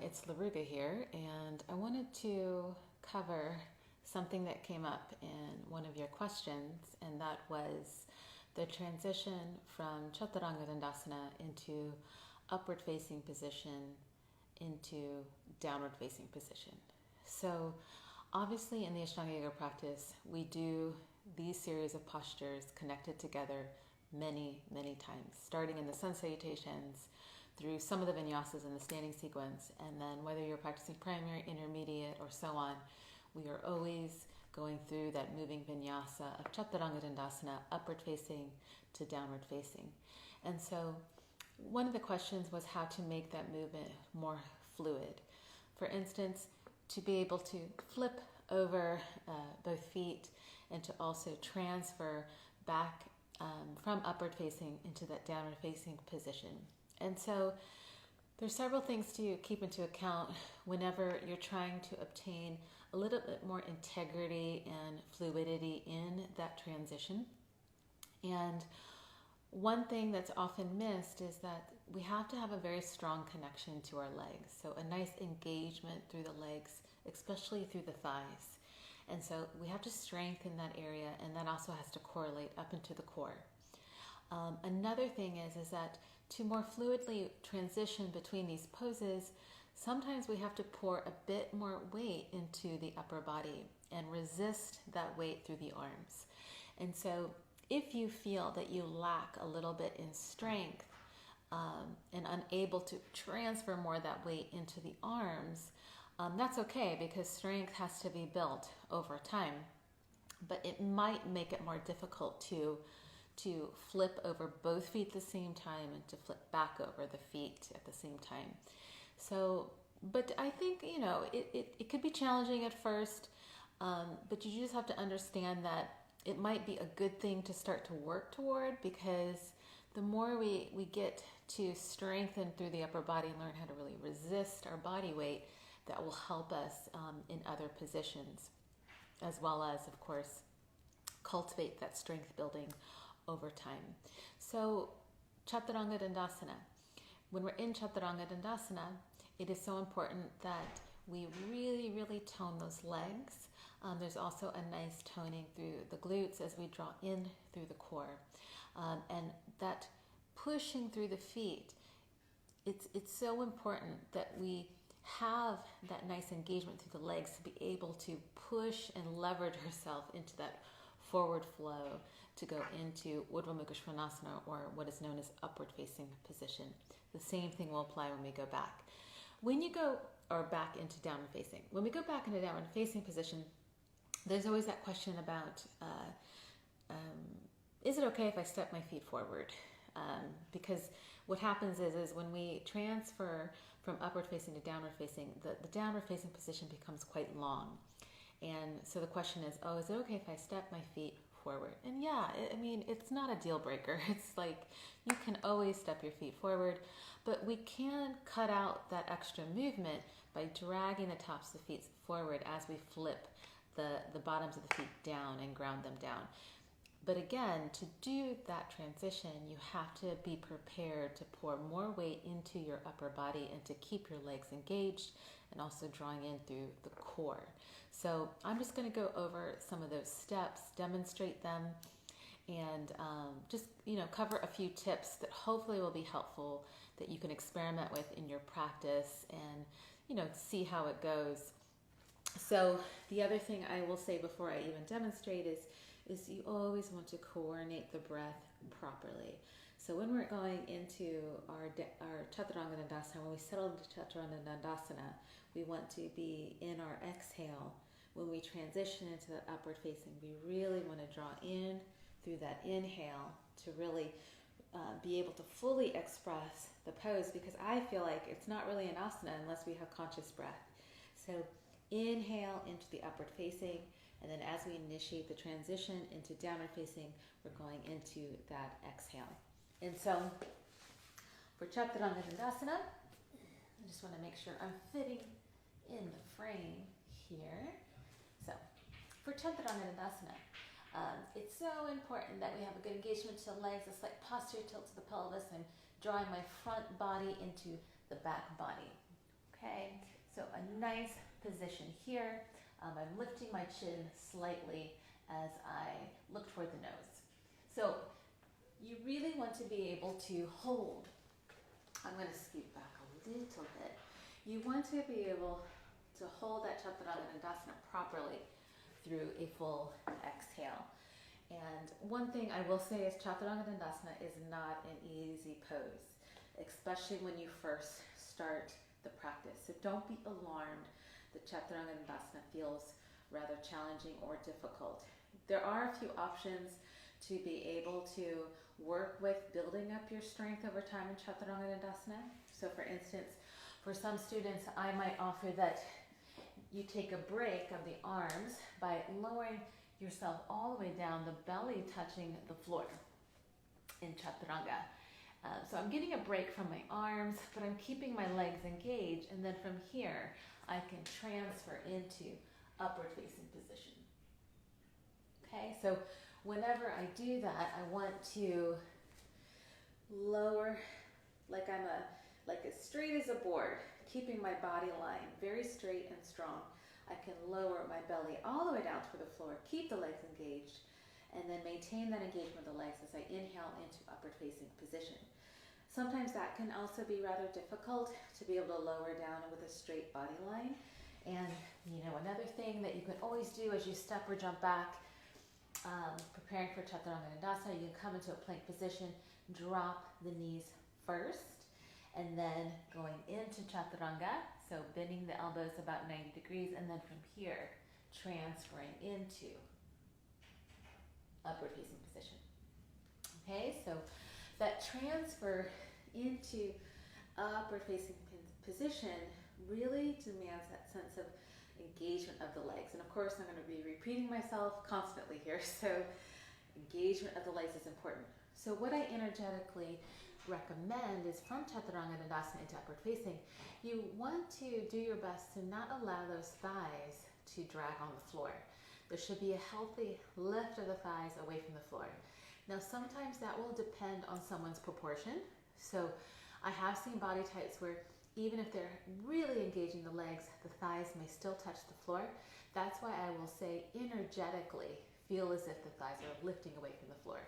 it's Laruga here, and I wanted to cover something that came up in one of your questions, and that was the transition from Chaturanga Dandasana into upward facing position into downward facing position. So obviously in the Ashtanga Yoga practice, we do these series of postures connected together many, many times, starting in the sun salutations, through some of the vinyasas in the standing sequence, and then whether you're practicing primary, intermediate, or so on, we are always going through that moving vinyasa of Chaturanga Dandasana, upward facing to downward facing. And so one of the questions was how to make that movement more fluid. For instance, to be able to flip over both feet and to also transfer back from upward facing into that downward facing position. And so there's several things to keep into account whenever you're trying to obtain a little bit more integrity and fluidity in that transition. And one thing that's often missed is that we have to have a very strong connection to our legs. So a nice engagement through the legs, especially through the thighs. And so we have to strengthen that area, and that also has to correlate up into the core. Another thing is that to more fluidly transition between these poses, sometimes we have to pour a bit more weight into the upper body and resist that weight through the arms. And so if you feel that you lack a little bit in strength and unable to transfer more of that weight into the arms, that's okay, because strength has to be built over time. But it might make it more difficult to flip over both feet at the same time and to flip back over the feet at the same time. So, but I think, it could be challenging at first, but you just have to understand that it might be a good thing to start to work toward, because the more we get to strengthen through the upper body and learn how to really resist our body weight, that will help us in other positions, as well as, of course, cultivate that strength building over time. So Chaturanga Dandasana. When we're in Chaturanga Dandasana, it is so important that we really, really tone those legs. There's also a nice toning through the glutes as we draw in through the core. And that pushing through the feet, it's so important that we have that nice engagement through the legs to be able to push and leverage ourselves into that forward flow to go into Urdhva Mukha Svanasana, or what is known as upward facing position. The same thing will apply when we go back. When you go, or back into downward facing. When we go back into downward facing position, there's always that question about, is it okay if I step my feet forward? Because what happens is when we transfer from upward facing to downward facing, the downward facing position becomes quite long. And so the question is, is it okay if I step my feet forward? And yeah, it's not a deal breaker. It's like you can always step your feet forward, but we can cut out that extra movement by dragging the tops of the feet forward as we flip the bottoms of the feet down and ground them down. But again, to do that transition, you have to be prepared to pour more weight into your upper body and to keep your legs engaged and also drawing in through the core. So I'm just going to go over some of those steps, demonstrate them, and just cover a few tips that hopefully will be helpful, that you can experiment with in your practice and see how it goes. So the other thing I will say before I even demonstrate is you always want to coordinate the breath properly. So when we're going into our Chaturanga Dandasana, when we settle into Chaturanga Dandasana, we want to be in our exhale. When we transition into the upward facing, we really want to draw in through that inhale to really be able to fully express the pose, because I feel like it's not really an asana unless we have conscious breath. So inhale into the upward facing, and then as we initiate the transition into downward facing, we're going into that exhale. And so for Chaturanga Dandasana, I just want to make sure I'm fitting in the frame here. So for Chaturanga Dandasana, it's so important that we have a good engagement to the legs, a slight posterior tilt to the pelvis, and drawing my front body into the back body. Okay, nice position here. I'm lifting my chin slightly as I look toward the nose. So you really want to be able to hold. I'm going to scoot back a little bit. You want to be able to hold that Chaturanga Dandasana properly through a full exhale. And one thing I will say is Chaturanga Dandasana is not an easy pose, especially when you first start the practice. So don't be alarmed that Chaturanga Dandasana feels rather challenging or difficult. There are a few options to be able to work with building up your strength over time in Chaturanga Dandasana. So for instance, for some students, I might offer that you take a break of the arms by lowering yourself all the way down, the belly touching the floor in Chaturanga. So I'm getting a break from my arms, but I'm keeping my legs engaged, and then from here, I can transfer into upward facing position. Okay, so whenever I do that, I want to lower, like as straight as a board, keeping my body line very straight and strong. I can lower my belly all the way down to the floor, keep the legs engaged, and then maintain that engagement of the legs as I inhale into upward facing position. Sometimes that can also be rather difficult to be able to lower down with a straight body line. And another thing that you can always do as you step or jump back, preparing for Chaturanga Dandasana, you can come into a plank position, drop the knees first, and then going into Chaturanga, so bending the elbows about 90 degrees, and then from here, transferring into upward facing position. Okay, so that transfer into upward facing position really demands that sense of engagement of the legs. And of course, I'm going to be repeating myself constantly here, so engagement of the legs is important. So what I energetically recommend is from Chaturanga Dandasana into upward facing, you want to do your best to not allow those thighs to drag on the floor. There should be a healthy lift of the thighs away from the floor. Now sometimes that will depend on someone's proportion. So I have seen body types where even if they're really engaging the legs, the thighs may still touch the floor. That's why I will say energetically feel as if the thighs are lifting away from the floor.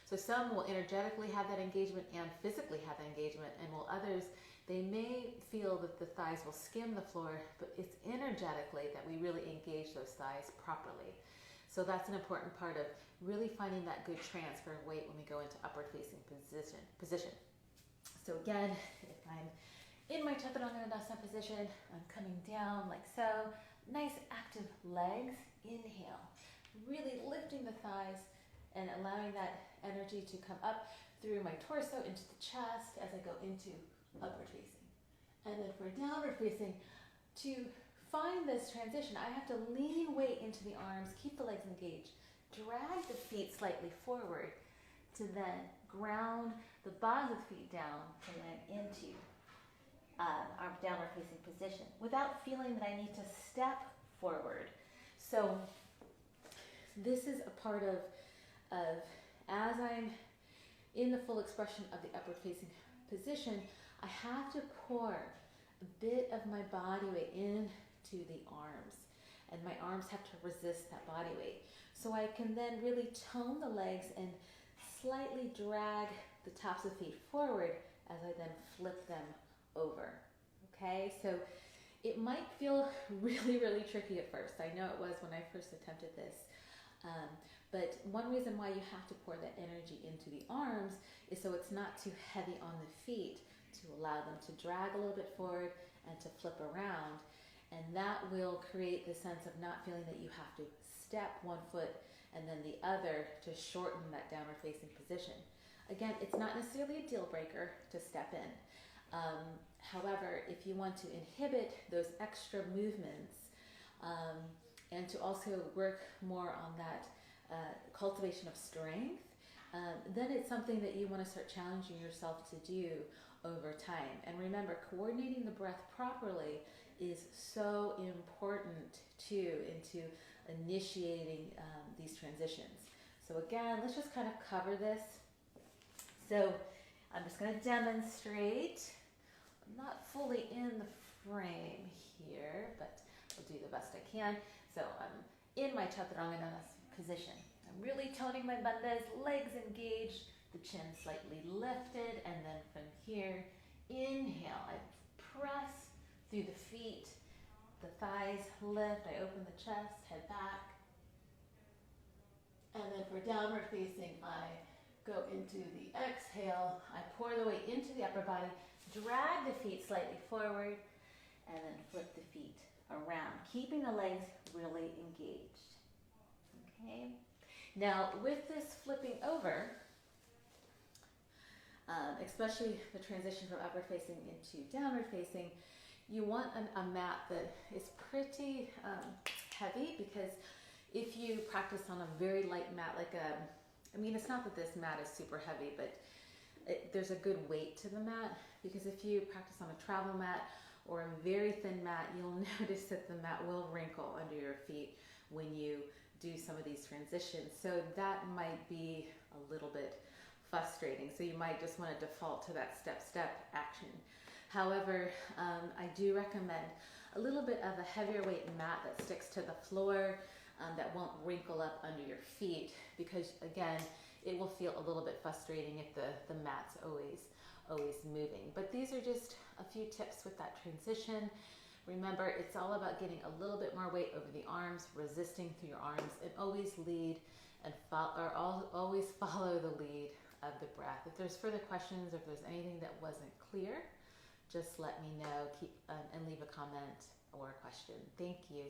So some will energetically have that engagement and physically have that engagement, and while others, they may feel that the thighs will skim the floor, but it's energetically that we really engage those thighs properly. So that's an important part of really finding that good transfer of weight when we go into upward facing position. So again, if I'm in my Chaturanga Dandasana position, I'm coming down like so, nice active legs, inhale, really lifting the thighs and allowing that energy to come up through my torso into the chest as I go into upward facing. And then for downward facing, to find this transition, I have to lean weight into the arms, keep the legs engaged, drag the feet slightly forward to then ground the bottom of the feet down to land into our downward facing position without feeling that I need to step forward. So this is a part of as I'm in the full expression of the upward facing position, I have to pour a bit of my body weight into the arms, and my arms have to resist that body weight. So I can then really tone the legs and slightly drag the tops of the feet forward as I then flip them over. Okay, so it might feel really, really tricky at first. I know it was when I first attempted this. But one reason why you have to pour that energy into the arms is so it's not too heavy on the feet, to allow them to drag a little bit forward and to flip around. And that will create the sense of not feeling that you have to step one foot and then the other to shorten that downward facing position. Again, it's not necessarily a deal breaker to step in. However, if you want to inhibit those extra movements and to also work more on that cultivation of strength, then it's something that you want to start challenging yourself to do over time. And remember, coordinating the breath properly is so important too into initiating these transitions. So again, let's just kind of cover this. So I'm just going to demonstrate. I'm not fully in the frame here, but I'll do the best I can. So I'm in my Chaturanga Dandasana position. I'm really toning my bandhas, legs engaged, the chin slightly lifted, and then from here, inhale. I press through the feet, the thighs lift, I open the chest, head back. And then for downward facing, I go into the exhale. I pour the weight into the upper body, drag the feet slightly forward, and then flip the feet around, keeping the legs really engaged. Okay. Now with this flipping over, especially the transition from upward facing into downward facing, you want a mat that is pretty heavy, because if you practice on a very light mat, like it's not that this mat is super heavy, but there's a good weight to the mat, because if you practice on a travel mat or a very thin mat, you'll notice that the mat will wrinkle under your feet when you do some of these transitions. So that might be a little bit frustrating. So you might just want to default to that step-step action. However, I do recommend a little bit of a heavier weight mat that sticks to the floor, that won't wrinkle up under your feet, because again, it will feel a little bit frustrating if the mat's always moving. But these are just a few tips with that transition. Remember, it's all about getting a little bit more weight over the arms, resisting through your arms, and always lead and always follow the lead of the breath. If there's further questions, or if there's anything that wasn't clear, just let me know. And leave a comment or a question. Thank you.